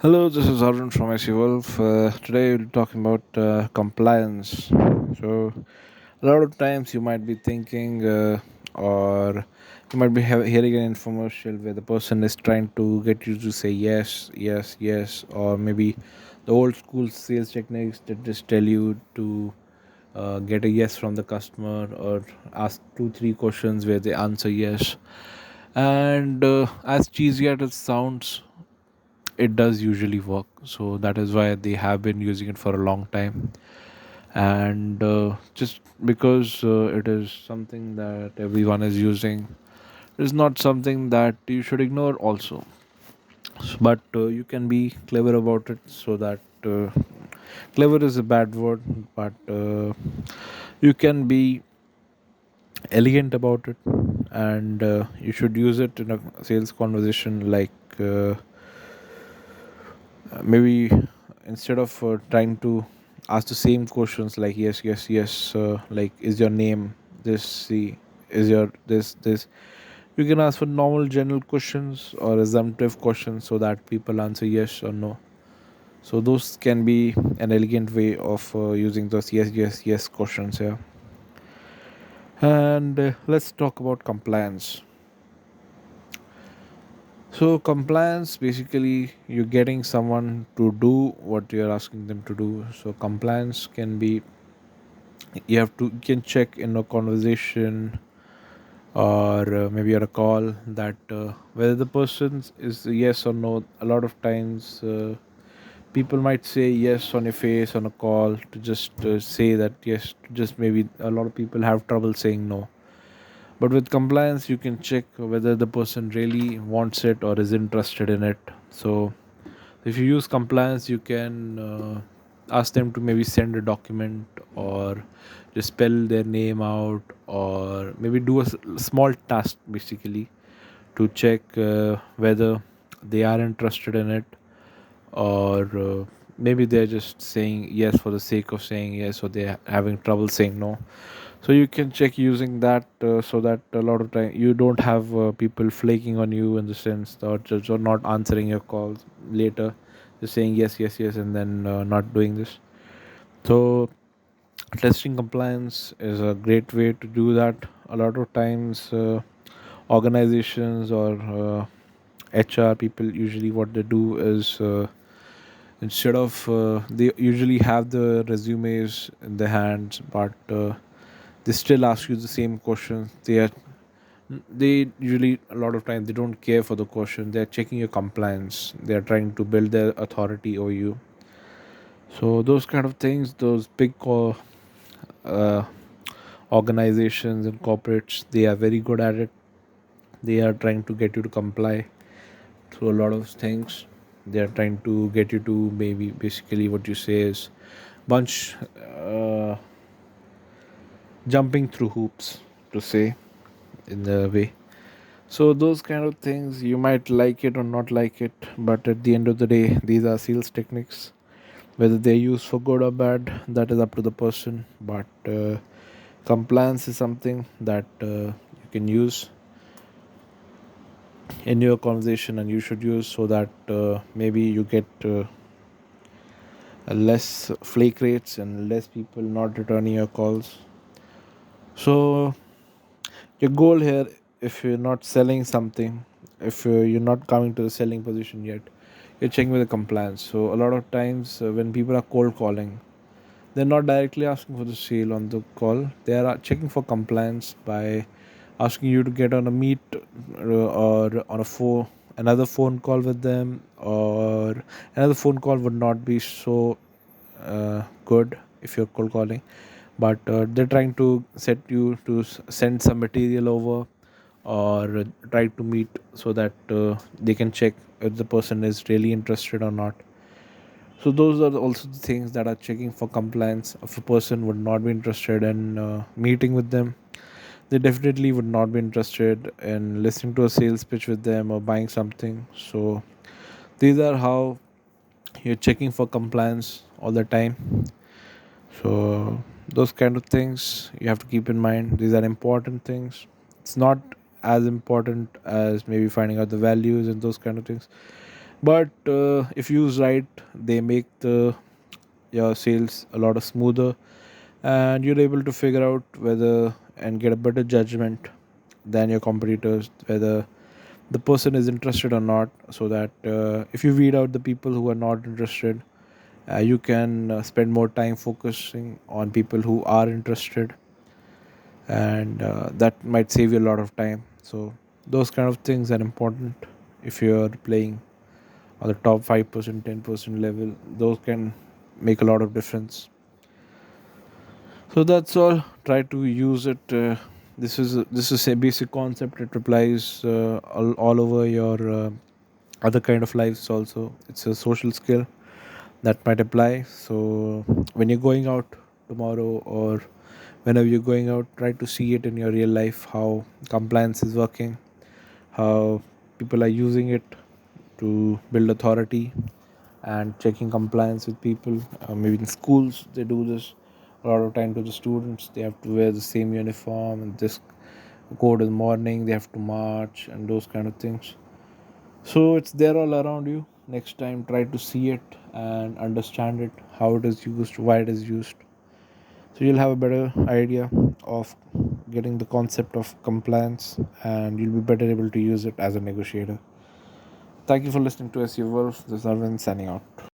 Hello, this is Harwin from IC Wolf. Today we're talking about compliance. So, a lot of times you might be thinking, or you might be hearing an infomercial where the person is trying to get you to say yes, yes, yes, or maybe the old school sales techniques that just tell you to get a yes from the customer or ask two, three questions where they answer yes. And as cheesy as it sounds, it does usually work, so that is why they have been using it for a long time. And just because it is something that everyone is using, is not something that you should ignore also. But you can be clever about it, so that clever is a bad word, but you can be elegant about it. And you should use it in a sales conversation, like maybe instead of trying to ask the same questions like yes, yes, yes, like is your name this, see, is your this, you can ask for normal general questions or assumptive questions so that people answer yes or no. So those can be an elegant way of using those yes, yes, yes questions here. And let's talk about compliance. So compliance, basically you're getting someone to do what you're asking them to do. So compliance can be, you can check in a conversation or maybe at a call that whether the person is yes or no. A lot of times people might say yes on your face on a call to just say that yes, just maybe a lot of people have trouble saying no. But with compliance, you can check whether the person really wants it or is interested in it. So if you use compliance, you can ask them to maybe send a document or just spell their name out, or maybe do a small task basically to check whether they are interested in it, or maybe they're just saying yes for the sake of saying yes, or they're having trouble saying no. So you can check using that, so that a lot of time you don't have people flaking on you in the sense that just or not answering your calls later, just saying yes, yes, yes, and then not doing this. So testing compliance is a great way to do that. A lot of times organizations or HR people, usually what they do is instead of they usually have the resumes in their hands, but they still ask you the same questions. They usually, a lot of time, they don't care for the question. They're checking your compliance. They're trying to build their authority over you. So those kind of things, those big uh, organizations and corporates, they are very good at it. They are trying to get you to comply through a lot of things. They are trying to get you to, maybe basically what you say is bunch jumping through hoops, to say in the way. So those kind of things, you might like it or not like it, but at the end of the day, these are sales techniques. Whether they're used for good or bad, that is up to the person. But compliance is something that you can use in your conversation, and you should use, so that maybe you get less flake rates and less people not returning your calls. So your goal here, if you're not selling something, if you're not coming to the selling position yet, you're checking with the compliance. So a lot of times when people are cold calling, they're not directly asking for the sale on the call. They are checking for compliance by asking you to get on a meet, or on a phone, another phone call with them, or another phone call would not be so good if you're cold calling. But they're trying to set you to send some material over, or try to meet, so that they can check if the person is really interested or not. So those are also the things that are checking for compliance. If a person would not be interested in meeting with them, they definitely would not be interested in listening to a sales pitch with them or buying something. So these are how you're checking for compliance all the time. So those kind of things you have to keep in mind. These are important things. It's not as important as maybe finding out the values and those kind of things. But if used right, they make the your sales a lot of smoother, and you're able to figure out whether and get a better judgment than your competitors whether the person is interested or not, so that if you weed out the people who are not interested, you can spend more time focusing on people who are interested, and that might save you a lot of time. So those kind of things are important. If you're playing on the top 5%, 10% level, those can make a lot of difference. So that's all. Try to use it. This is a basic concept. It applies all over your other kind of lives also. It's a social skill that might apply. So when you're going out tomorrow, or whenever you're going out, try to see it in your real life how compliance is working, how people are using it to build authority and checking compliance with people. Maybe in schools they do this a lot of time to the students. They have to wear the same uniform and this code in the morning. They have to march and those kind of things. So it's there all around you. Next time, try to see it and understand it, how it is used, why it is used. So you'll have a better idea of getting the concept of compliance, and you'll be better able to use it as a negotiator. Thank you for listening to SU Wolf. This is Arvind signing out.